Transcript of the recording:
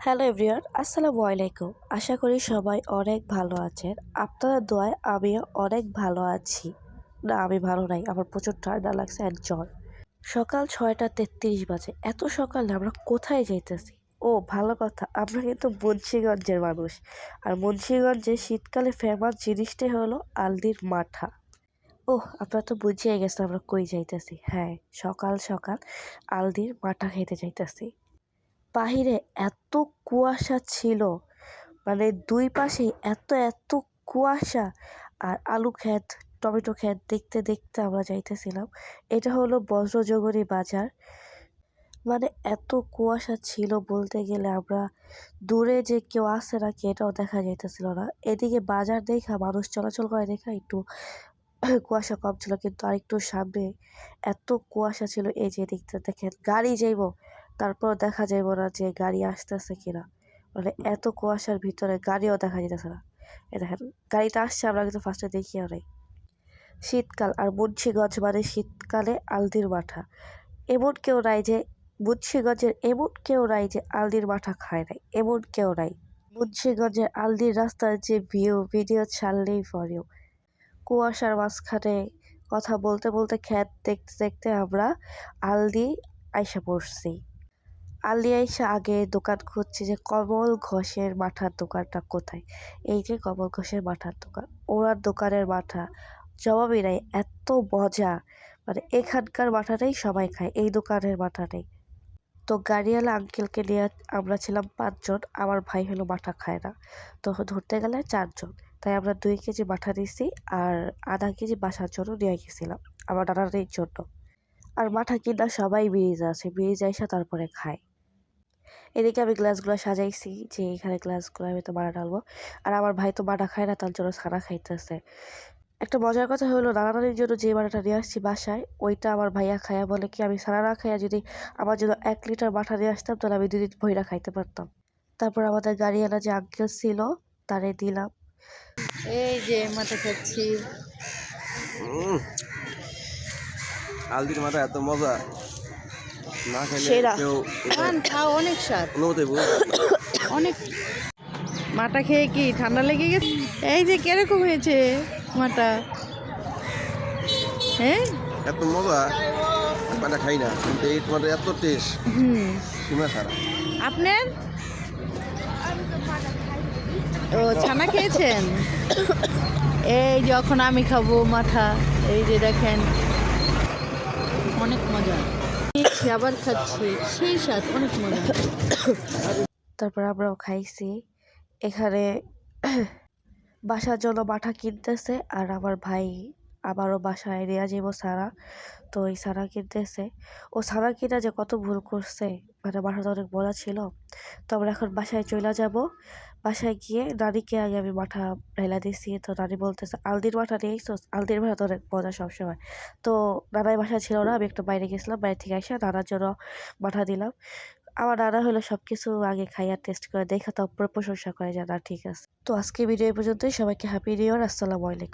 Hello everyone, আসসালামু আলাইকুম। আশা করি সবাই অনেক ভালো আছেন। আপনাদের দোয়ায় আমিও অনেক ভালো আছি। না, আমি ভালো নাই, আমার প্রচুর ঠান্ডা লাগছে আর জ্বর। সকাল 6:33 বাজে। এত সকালে আমরা কোথায় যাইতেছি? ও ভালো কথা, আমরা কিন্তু মুন্সিগঞ্জের মানুষ। আর মুন্সিগঞ্জে শীতকালে ফেমাস জিনিসটাই হলো আলদির মাঠা। আপনারা তো বুঝিয়ে গেছেন আমরা কই যাইতেছি। হ্যাঁ, সকাল সকাল আলদির মাঠা খেতে যাইতেছি। বাহিরে এত কুয়াশা ছিল, মানে দুই পাশেই এত এত কুয়াশা। আর আলু ক্ষেত, টমেটো ক্ষেত দেখতে দেখতে আমরা যাইতেছিলাম। এটা হলো বজ্রজগরী বাজার। মানে এত কুয়াশা ছিল বলতে গেলে আমরা দূরে যে কেউ আছে নাকি এটাও দেখা যাইতেছিল না। এদিকে বাজার দেখা মানুষ চলাচল করে দেখা একটু কুয়াশা কম ছিল, কিন্তু আরেকটু সামনে এত কুয়াশা ছিল। এই যে দেখতে দেখেন গাড়ি যাইব, তারপর দেখা যাইব না যে গাড়ি আসতেছে কিনা। মানে এত কুয়াশার ভিতরে গাড়িও দেখা যেতেছে না। এ দেখেন গাড়িটা আসছে, আমরা কিন্তু ফার্স্টে দেখিও নাই। শীতকাল আর মুন্সিগঞ্জ মানে শীতকালে আলদির মাঠা। এমন কেউ নাই যে মুন্সিগঞ্জের এমন কেউ নাই যে আলদির মাঠা খায় নাই, এমন কেউ নাই। মুন্সিগঞ্জের আলদির রাস্তার যে ভিডিও ছাড়লেই পরেও কুয়াশার মাঝখানে কথা বলতে বলতে ক্ষেত দেখতে দেখতে আমরা আলদি আইসা পড়ছি। আলদি আইসা আগে দোকান খুঁজছি যে কমল ঘোষের মাঠার দোকানটা কোথায়। এই যে কমল ঘোষের মাঠার দোকান, ওনার দোকানের মাঠা জবাবই নাই, এত মজা। মানে এখানকার মাঠাটাই সবাই খায়, এই দোকানের মাঠা নেই। তো গাড়িওয়ালা আঙ্কেলকে নিয়ে আমরা ছিলাম 5 জন। আমার ভাই হলো মাঠা খায় না, তো ধরতে গেলে 4 জন। তাই আমরা 2 কেজি মাঠা দিছি আর আধা কেজি বাসার জন্য নিয়ে গেছিলাম আমার নানার জন্য। আর মাঠা কিনা সবাই ব্রিজে এসে তারপরে খায়। এদিকে আমি গ্লাসগুলো সাজাইছি যে এখানে গ্লাসগুলো আমি তো মারা ঢালবো। আর আমার ভাই তো মাঠা খায় না, তার জন্য ছানা খাইতেছে। একটা মজার কথা হলো, নানানির জন্য যে মাঠাটা নিয়ে আসছি বাসায়, ওইটা আমার ভাইয়া খায়া বলে কি আমি ছানা না খাইয়া যদি আমার জন্য 1 লিটার মাঠা নিয়ে আসতাম তাহলে আমি 2 দিন ভইরা খাইতে পারতাম। তারপর আমাদের গাড়িওয়ালা যে আঙ্কেল ছিল তারে দিলাম। এই যে মাথা খাচ্ছি। আলদির মাথা এত মজা না খেলে সেরা। কেউ খাও, অনেক স্বাদ, অনুভূতি অনেক। মাটা খেয়ে কি ঠান্ডা লেগে গেছে? এই যে কিরকম হয়েছে মাটা? হ্যাঁ, এত মজা মাথা খাই না, কিন্তু এই মাথা এত টেস্ট সীমা ছাড়া। আপনার ও ছানা খেয়েছেন? এই যখন আমি খাবো মাঠা, এই যে দেখেন অনেক মজা। আবার খাচ্ছি, সেই স্বাদ, অনেক মজা। তারপর আমরাও খাইছি। এখানে বাসার জন্য মাঠা কিনতেছে আর আমার ভাই আবারও বাসায় নিয়ে যাবো সারা। তো এই সারা কিনতেছে। ও সারা কিনা যে কত ভুল করছে, মানে মাঠাটা অনেক মজা ছিল। তো আমরা এখন বাসায় চলে যাব। বাসায় গিয়ে নানিকে আগে আমি মাঠা ঢাইলা দিছি। তো নানি বলতেছে আলদির মাঠা নিয়ে আইসোস? আলদির মাঠা তো অনেক মজা সবসময়। তো নানাই বাসায় ছিল না, আমি একটু বাইরে গেছিলাম, বাইরে থেকে এসে নানার জন্য মাঠা দিলাম। আমার নানা হলো সবকিছু আগে খাইয়া টেস্ট করে দেখা তারপর প্রশংসা করে যে না ঠিক আছে। তো আজকে ভিডিও এই পর্যন্তই। সবাইকে হ্যাপি নিউ ইয়ার, আসসালামু আলাইকুম।